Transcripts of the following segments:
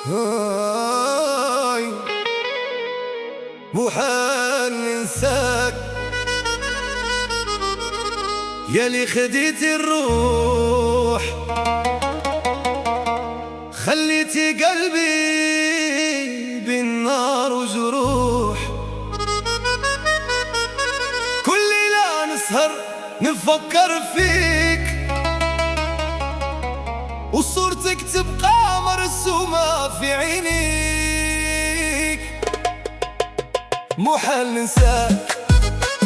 هاي محال ننساك ياللي خديت الروح، خليتي قلبي بالنار وجروح. كل ليلة نسهر نفكر فيك وصورتك تبقى مرسومة في عينيك. محال ننساك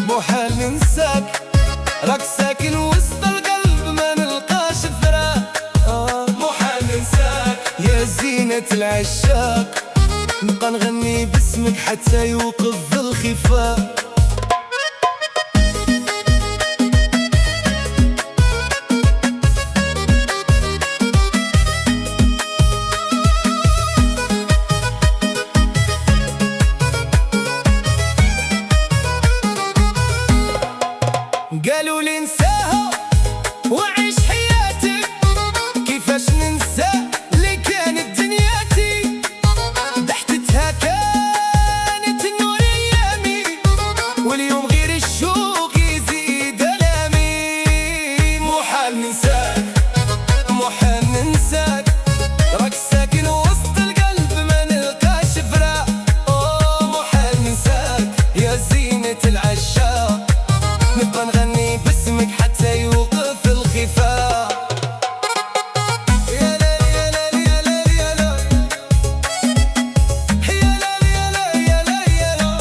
محال ننساك، راك ساكن وسط القلب ما نلقاش فراق. محال ننساك يا زينة العشاق، نبقى نغني باسمك حتى يوقف الخفاء. قالوا لي انساها وعيش حياتك، كيفاش ننسى اللي كانت دنياتي. ضحكتها كانت نور ايامي، واليوم غير الشوق يزيد الامي. محال ننساك محال ننساك، راك ساكن وسط القلب ما نلقاش فراق. محال ننساك يا زينة العشاق، نبقى نغني باسمك حتى يوقف الخفاء. يا لا يا لا يا لا يا لا يا لا يا لا يا لا يا لا.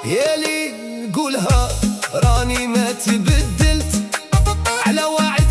يالي قولها راني ما تبدلت على وعي